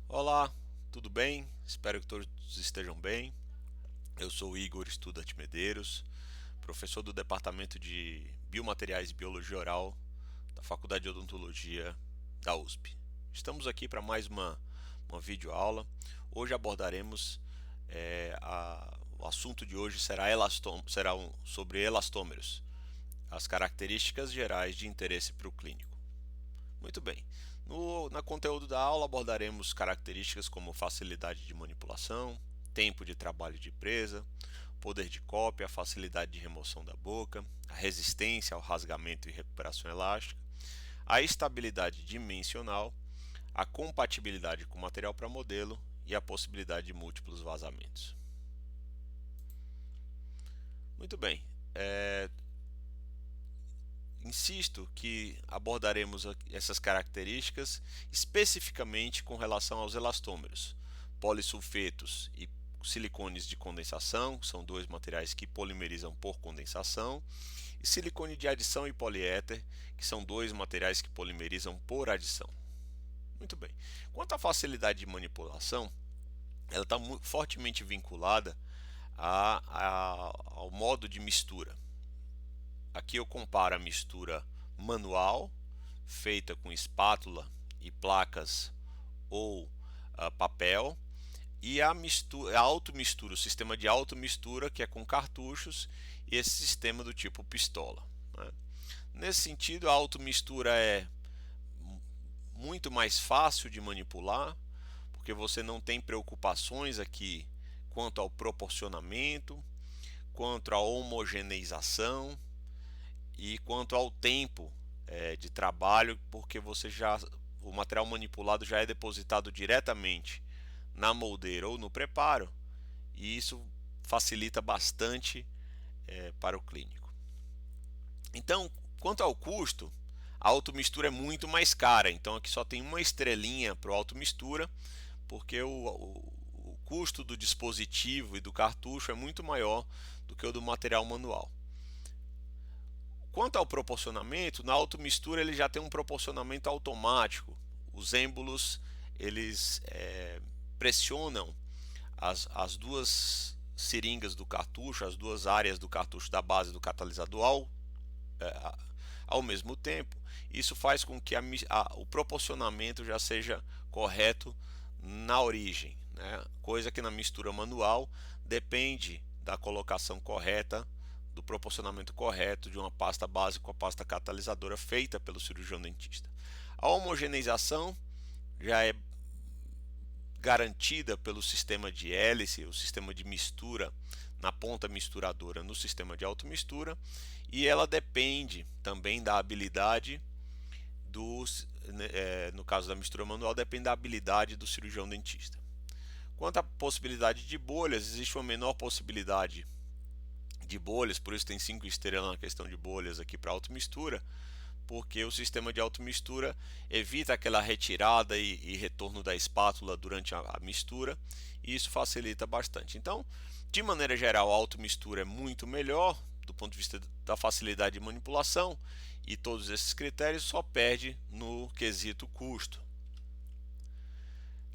Olá, tudo bem? Espero que todos estejam bem. Eu sou o Igor Studart Medeiros, professor do Departamento de Biomateriais e Biologia Oral da Faculdade de Odontologia da USP. Estamos aqui para mais uma videoaula. Hoje abordaremos o assunto de hoje será sobre elastômeros, as características gerais de interesse para o clínico. Muito bem. No conteúdo da aula abordaremos características como facilidade de manipulação, tempo de trabalho de presa, poder de cópia, facilidade de remoção da boca, a resistência ao rasgamento e recuperação elástica, a estabilidade dimensional, a compatibilidade com o material para modelo e a possibilidade de múltiplos vazamentos. Muito bem. Insisto que abordaremos essas características especificamente com relação aos elastômeros, polissulfetos e silicones de condensação, que são dois materiais que polimerizam por condensação, e silicone de adição e poliéter, que são dois materiais que polimerizam por adição. Muito bem. Quanto à facilidade de manipulação, ela está fortemente vinculada ao modo de mistura. Aqui eu comparo a mistura manual, feita com espátula e placas ou papel, e a automistura, o sistema de automistura, que é com cartuchos, e esse sistema do tipo pistola. Né? Nesse sentido, a automistura é muito mais fácil de manipular, porque você não tem preocupações aqui quanto ao proporcionamento, quanto à homogeneização e quanto ao tempo de trabalho, porque o material manipulado já é depositado diretamente na moldeira ou no preparo, e isso facilita bastante para o clínico. Então, quanto ao custo, a automistura é muito mais cara, então aqui só tem uma estrelinha para o automistura, porque o custo do dispositivo e do cartucho é muito maior do que o do material manual. Quanto ao proporcionamento, na automistura ele já tem um proporcionamento automático. Os êmbolos eles pressionam as duas seringas do cartucho, as duas áreas do cartucho da base do catalisador ao mesmo tempo. Isso faz com que o proporcionamento já seja correto na origem, né? Coisa que na mistura manual depende da colocação correta, do proporcionamento correto de uma pasta base com a pasta catalisadora feita pelo cirurgião dentista. A homogeneização já é garantida pelo sistema de hélice, o sistema de mistura na ponta misturadora no sistema de automistura, e ela depende também da habilidade no caso da mistura manual, depende da habilidade do cirurgião dentista. Quanto à possibilidade de bolhas, existe uma menor possibilidade de bolhas, por isso tem 5 estrelas na questão de bolhas aqui para automistura, porque o sistema de automistura evita aquela retirada e retorno da espátula durante a mistura, e isso facilita bastante. Então, de maneira geral, a automistura é muito melhor do ponto de vista da facilidade de manipulação, e todos esses critérios só perde no quesito custo.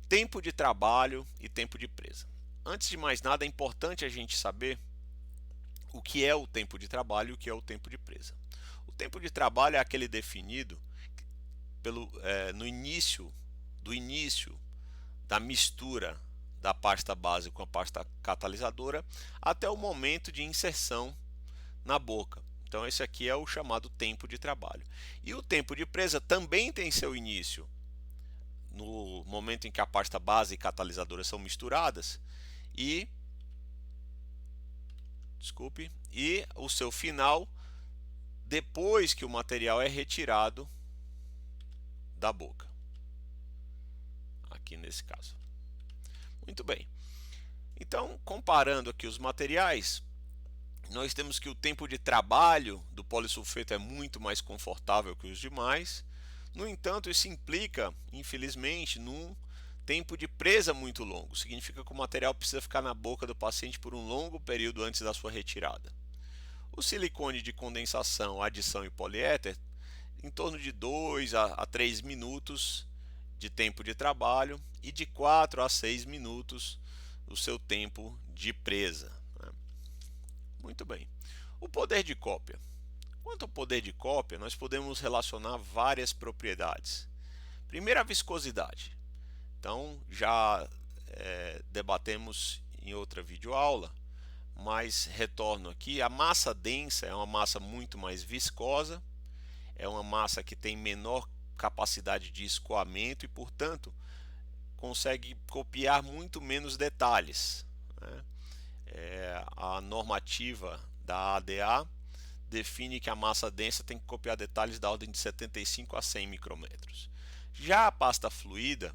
Tempo de trabalho e tempo de presa. Antes de mais nada, é importante a gente saber o que é o tempo de trabalho e o que é o tempo de presa. O tempo de trabalho é aquele definido no início da mistura da pasta base com a pasta catalisadora até o momento de inserção na boca. Então esse aqui é o chamado tempo de trabalho. E o tempo de presa também tem seu início no momento em que a pasta base e catalisadora são misturadas e o seu final depois que o material é retirado da boca. Aqui nesse caso. Muito bem. Então, comparando aqui os materiais, nós temos que o tempo de trabalho do polissulfeto é muito mais confortável que os demais. No entanto, isso implica, infelizmente, num tempo de presa muito longo. Significa que o material precisa ficar na boca do paciente por um longo período antes da sua retirada. O silicone de condensação, adição e poliéter, em torno de 2 a 3 minutos de tempo de trabalho e de 4 a 6 minutos o seu tempo de presa, né? Muito bem. O poder de cópia. Quanto ao poder de cópia, nós podemos relacionar várias propriedades. Primeiro, a viscosidade. Então, já debatemos em outra videoaula, mas retorno aqui. A massa densa é uma massa muito mais viscosa, é uma massa que tem menor capacidade de escoamento e, portanto, consegue copiar muito menos detalhes, né? A normativa da ADA define que a massa densa tem que copiar detalhes da ordem de 75 a 100 micrômetros. Já a pasta fluida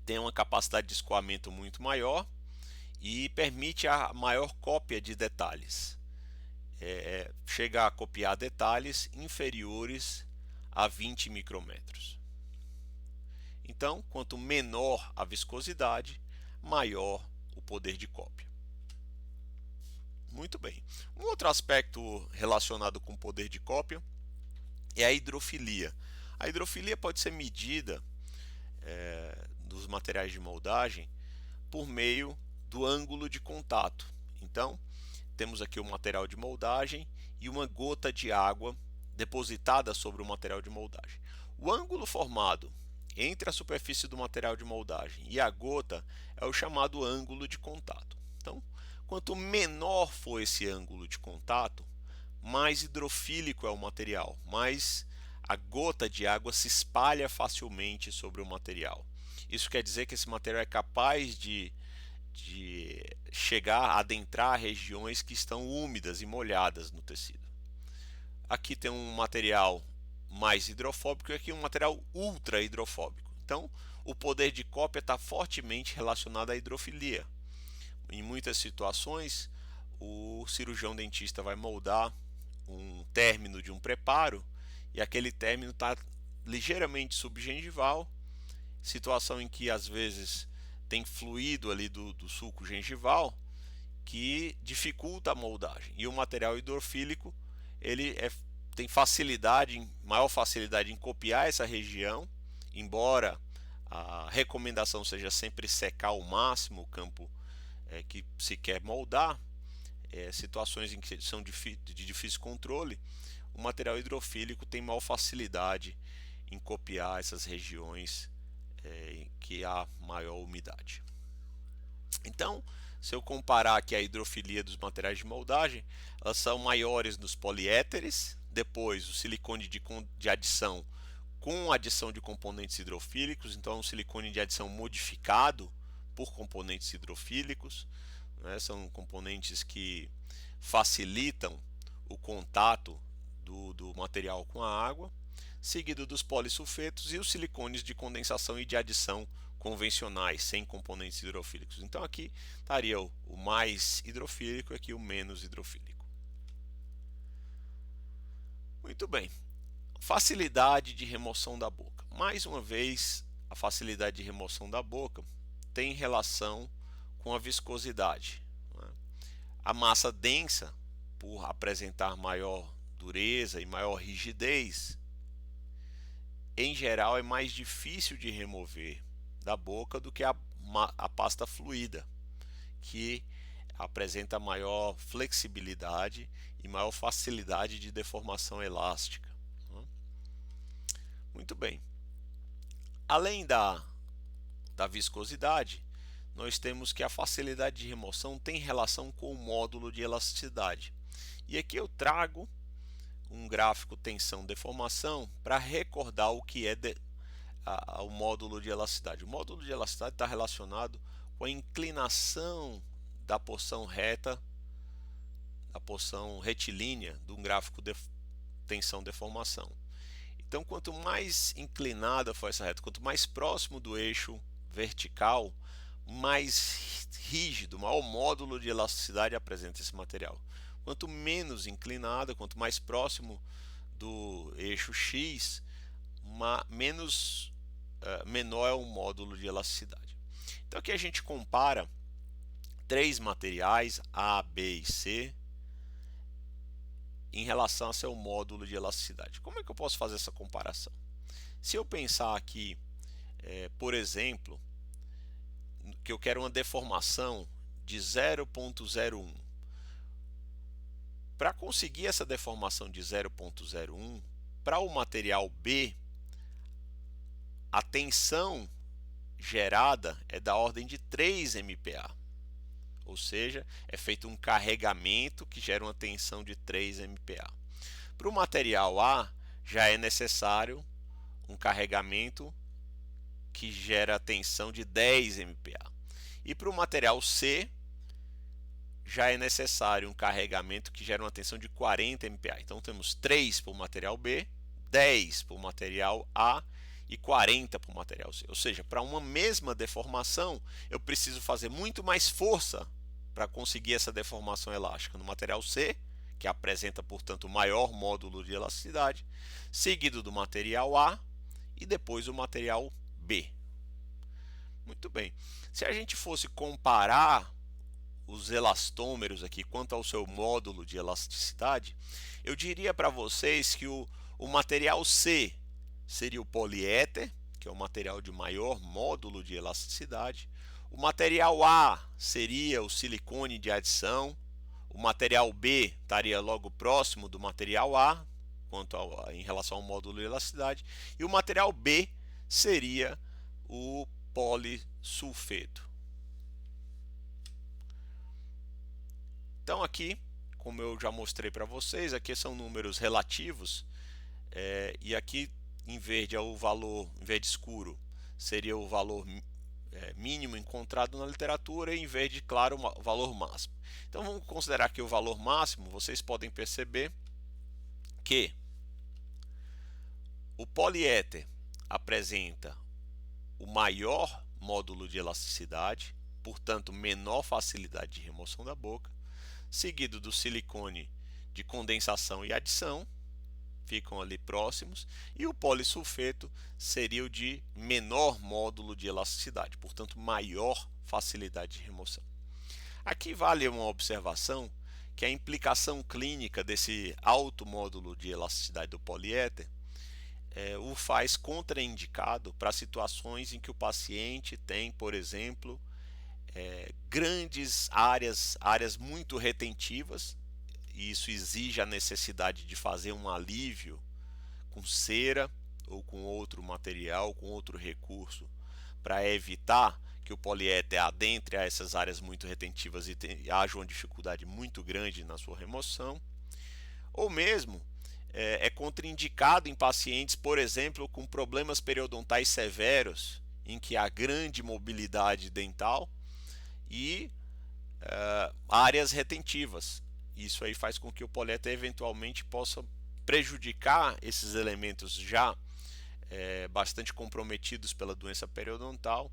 tem uma capacidade de escoamento muito maior e permite a maior cópia de detalhes. Chega a copiar detalhes inferiores a 20 micrômetros. Então, quanto menor a viscosidade, maior o poder de cópia. Muito bem. Um outro aspecto relacionado com o poder de cópia é a hidrofilia. A hidrofilia pode ser medida dos materiais de moldagem por meio do ângulo de contato. Então, temos aqui o material de moldagem e uma gota de água depositada sobre o material de moldagem. O ângulo formado entre a superfície do material de moldagem e a gota é o chamado ângulo de contato. Então, quanto menor for esse ângulo de contato, mais hidrofílico é o material, mais a gota de água se espalha facilmente sobre o material. Isso quer dizer que esse material é capaz de chegar a adentrar regiões que estão úmidas e molhadas no tecido. Aqui tem um material mais hidrofóbico e aqui um material ultra hidrofóbico. Então, o poder de cópia está fortemente relacionado à hidrofilia. Em muitas situações, o cirurgião dentista vai moldar um término de um preparo e aquele término está ligeiramente subgengival, situação em que às vezes tem fluido ali do sulco gengival que dificulta a moldagem, e o material hidrofílico ele tem maior facilidade em copiar essa região, embora a recomendação seja sempre secar ao máximo o campo que se quer moldar. Situações em que são de difícil controle, o material hidrofílico tem maior facilidade em copiar essas regiões em que há maior umidade. Então, se eu comparar aqui a hidrofilia dos materiais de moldagem, elas são maiores nos poliéteres, depois o silicone de adição com adição de componentes hidrofílicos, então é um silicone de adição modificado por componentes hidrofílicos, né? São componentes que facilitam o contato do material com a água, seguido dos polissulfetos e os silicones de condensação e de adição convencionais, sem componentes hidrofílicos. Então aqui estaria o mais hidrofílico e aqui o menos hidrofílico. Muito bem. Facilidade de remoção da boca. Mais uma vez, a facilidade de remoção da boca tem relação com a viscosidade, né? A massa densa, por apresentar maior dureza e maior rigidez, em geral é mais difícil de remover da boca do que a pasta fluida, que apresenta maior flexibilidade e maior facilidade de deformação elástica. Muito bem. Além da viscosidade, nós temos que a facilidade de remoção tem relação com o módulo de elasticidade. E aqui eu trago um gráfico tensão-deformação para recordar o que é o módulo de elasticidade. O módulo de elasticidade está relacionado com a inclinação da porção reta, da porção retilínea de um gráfico de tensão-deformação. Então, quanto mais inclinada for essa reta, quanto mais próximo do eixo vertical, mais rígido, maior módulo de elasticidade apresenta esse material. Quanto menos inclinada, quanto mais próximo do eixo X, menor é o módulo de elasticidade. Então aqui a gente compara três materiais, A, B e C, em relação a seu módulo de elasticidade. Como é que eu posso fazer essa comparação? Se eu pensar aqui por exemplo, que eu quero uma deformação de 0,01. Para conseguir essa deformação de 0,01, para o material B, a tensão gerada é da ordem de 3 MPa. Ou seja, é feito um carregamento que gera uma tensão de 3 MPa. Para o material A, já é necessário um carregamento que gera tensão de 10 MPa. E para o material C, já é necessário um carregamento que gera uma tensão de 40 MPa. Então temos 3 para o material B, 10 para o material A e 40 para o material C. Ou seja, para uma mesma deformação, eu preciso fazer muito mais força para conseguir essa deformação elástica no material C, que apresenta, portanto, o maior módulo de elasticidade, seguido do material A e depois o material B. Muito bem. Se a gente fosse comparar os elastômeros aqui quanto ao seu módulo de elasticidade, eu diria para vocês que o material C seria o poliéter, que é o material de maior módulo de elasticidade. O material A seria o silicone de adição. O material B estaria logo próximo do material A, em relação ao módulo de elasticidade. E o material B seria o polissulfeto. Então aqui, como eu já mostrei para vocês, aqui são números relativos, e aqui em verde é o valor, em verde escuro, seria o valor mínimo encontrado na literatura, e em verde claro o valor máximo. Então vamos considerar aqui o valor máximo. Vocês podem perceber que o poliéter apresenta o maior módulo de elasticidade, portanto menor facilidade de remoção da boca, seguido do silicone de condensação e adição, ficam ali próximos, e o polissulfeto seria o de menor módulo de elasticidade, portanto maior facilidade de remoção. Aqui vale uma observação, que a implicação clínica desse alto módulo de elasticidade do poliéter o faz contraindicado para situações em que o paciente tem, por exemplo, grandes áreas muito retentivas, e isso exige a necessidade de fazer um alívio com cera ou com outro material, com outro recurso, para evitar que o poliéter adentre a essas áreas muito retentivas e haja uma dificuldade muito grande na sua remoção. Ou mesmo é contraindicado em pacientes, por exemplo, com problemas periodontais severos, em que há grande mobilidade dental e áreas retentivas. Isso aí faz com que o poliéter eventualmente possa prejudicar esses elementos já bastante comprometidos pela doença periodontal,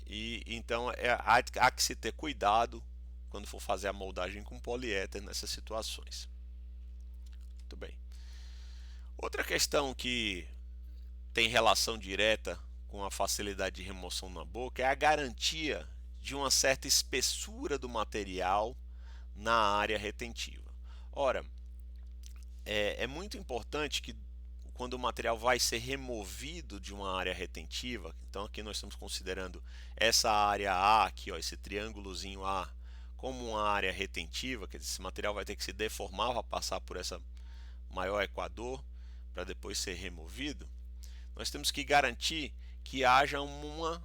e então há que se ter cuidado quando for fazer a moldagem com poliéter nessas situações. Muito bem. Outra questão que tem relação direta com a facilidade de remoção na boca é a garantia de uma certa espessura do material na área retentiva. Ora, é muito importante que quando o material vai ser removido de uma área retentiva, então aqui nós estamos considerando essa área A, aqui, ó, esse triângulozinho A, como uma área retentiva, quer dizer, esse material vai ter que se deformar para passar por essa maior equador para depois ser removido. Nós temos que garantir que haja uma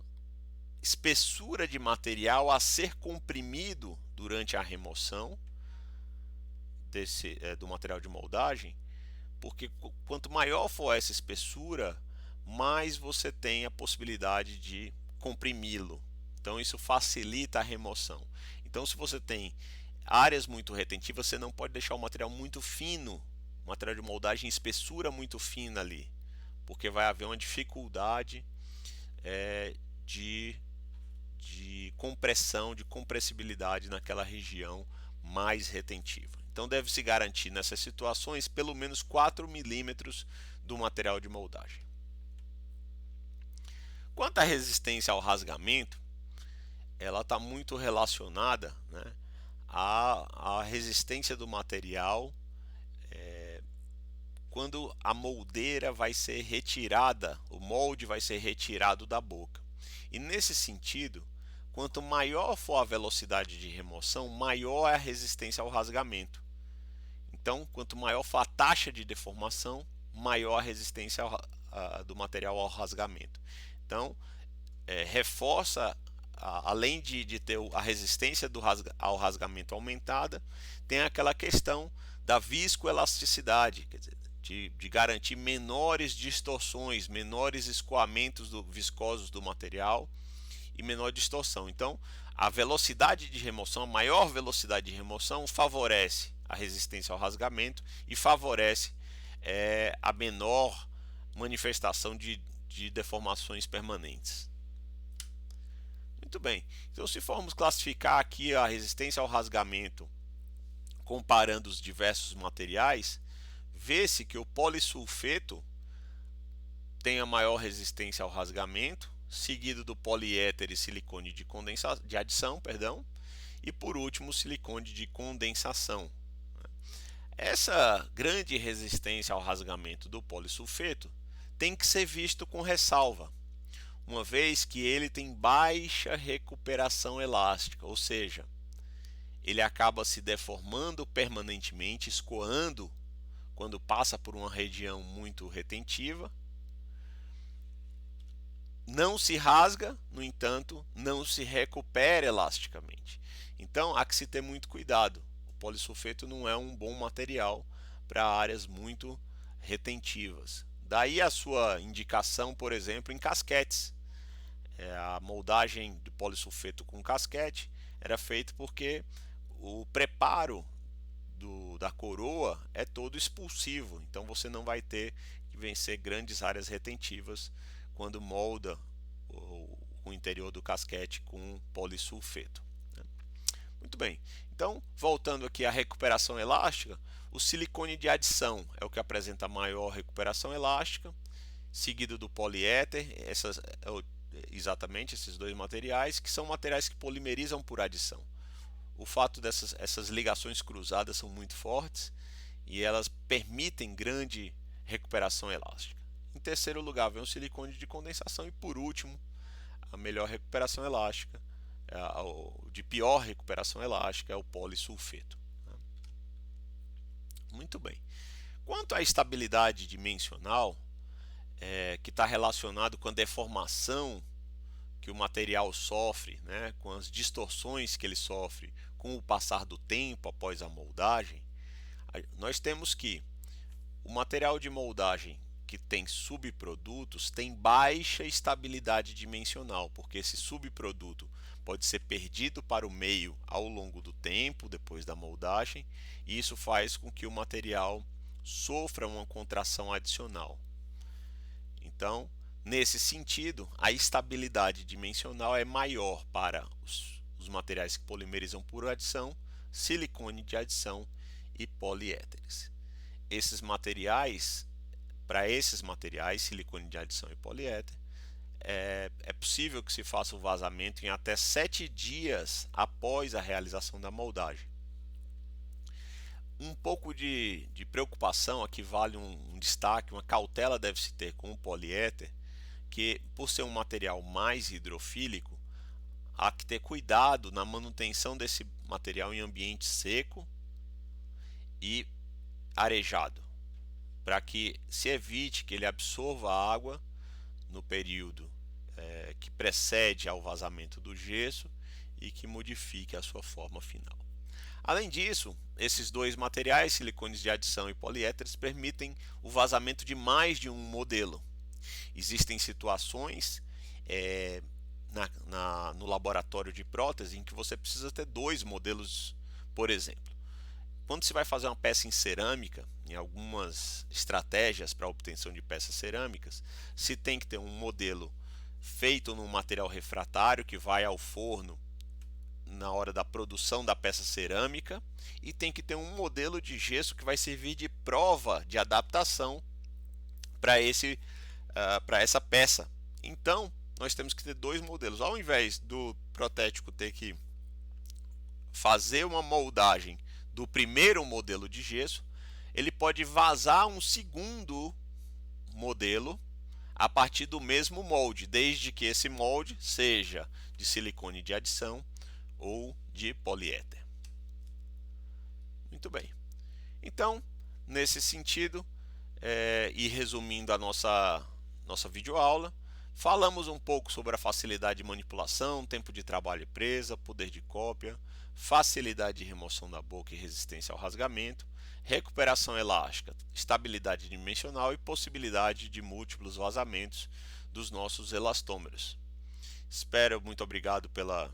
espessura de material a ser comprimido durante a remoção do material de moldagem, porque quanto maior for essa espessura, mais você tem a possibilidade de comprimi-lo. Então isso facilita a remoção. Então, se você tem áreas muito retentivas, você não pode deixar o material muito fino, material de moldagem espessura muito fina ali, porque vai haver uma dificuldade de compressão, de compressibilidade naquela região mais retentiva. Então deve-se garantir nessas situações pelo menos 4 milímetros do material de moldagem. Quanto à resistência ao rasgamento, ela está muito relacionada, né, à resistência do material quando a moldeira vai ser retirada, o molde vai ser retirado da boca. E nesse sentido, quanto maior for a velocidade de remoção, maior é a resistência ao rasgamento. Então, quanto maior for a taxa de deformação, maior a resistência do material ao rasgamento. Então, reforça, além de ter a resistência ao rasgamento aumentada, tem aquela questão da viscoelasticidade, quer dizer, de garantir menores distorções, menores escoamentos viscosos do material e menor distorção. Então, a velocidade de remoção, a maior velocidade de remoção, favorece a resistência ao rasgamento e favorece a menor manifestação de deformações permanentes. Muito bem, então se formos classificar aqui a resistência ao rasgamento comparando os diversos materiais, vê-se que o polissulfeto tem a maior resistência ao rasgamento, seguido do poliéter e silicone de adição, e por último o silicone de condensação. Essa grande resistência ao rasgamento do polissulfeto tem que ser visto com ressalva, uma vez que ele tem baixa recuperação elástica, ou seja, ele acaba se deformando permanentemente, escoando quando passa por uma região muito retentiva. Não se rasga, no entanto, não se recupera elasticamente. Então há que se ter muito cuidado. O polissulfeto não é um bom material para áreas muito retentivas. Daí a sua indicação, por exemplo, em casquetes. A moldagem de polissulfeto com casquete era feita porque o preparo da coroa é todo expulsivo, então você não vai ter que vencer grandes áreas retentivas quando molda o interior do casquete com polissulfeto. Muito bem, então voltando aqui à recuperação elástica, o silicone de adição é o que apresenta maior recuperação elástica, seguido do poliéter, exatamente esses dois materiais, que são materiais que polimerizam por adição. O fato dessas ligações cruzadas são muito fortes e elas permitem grande recuperação elástica. Em terceiro lugar vem o silicone de condensação e por último a melhor recuperação elástica, de pior recuperação elástica, é o polissulfeto. Muito bem. Quanto à estabilidade dimensional, que está relacionado com a deformação que o material sofre, com as distorções que ele sofre com o passar do tempo após a moldagem, nós temos que o material de moldagem que tem subprodutos tem baixa estabilidade dimensional, porque esse subproduto pode ser perdido para o meio ao longo do tempo, depois da moldagem, e isso faz com que o material sofra uma contração adicional. Então, nesse sentido, a estabilidade dimensional é maior para os materiais que polimerizam por adição, silicone de adição e poliéteres. Para esses materiais, silicone de adição e poliéter, é possível que se faça o vazamento em até 7 dias após a realização da moldagem. Um pouco de preocupação aqui vale um destaque, uma cautela deve-se ter com o poliéter, que por ser um material mais hidrofílico, há que ter cuidado na manutenção desse material em ambiente seco e arejado, para que se evite que ele absorva a água no período que precede ao vazamento do gesso e que modifique a sua forma final. Além disso, esses dois materiais, silicones de adição e poliéteres, permitem o vazamento de mais de um modelo. Existem situações no laboratório de prótese em que você precisa ter 2 modelos, por exemplo. Quando se vai fazer uma peça em cerâmica, em algumas estratégias para a obtenção de peças cerâmicas, se tem que ter um modelo feito num material refratário que vai ao forno na hora da produção da peça cerâmica, e tem que ter um modelo de gesso que vai servir de prova de adaptação para essa peça. Então, nós temos que ter 2 modelos. Ao invés do protético ter que fazer uma moldagem do primeiro modelo de gesso, ele pode vazar um segundo modelo a partir do mesmo molde, desde que esse molde seja de silicone de adição ou de poliéter. Muito bem. Então, nesse sentido, e resumindo a nossa videoaula, falamos um pouco sobre a facilidade de manipulação, tempo de trabalho presa, poder de cópia, facilidade de remoção da boca e resistência ao rasgamento, recuperação elástica, estabilidade dimensional e possibilidade de múltiplos vazamentos dos nossos elastômeros. Muito obrigado pela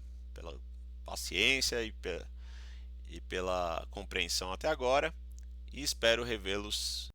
paciência e pela compreensão até agora, e espero revê-los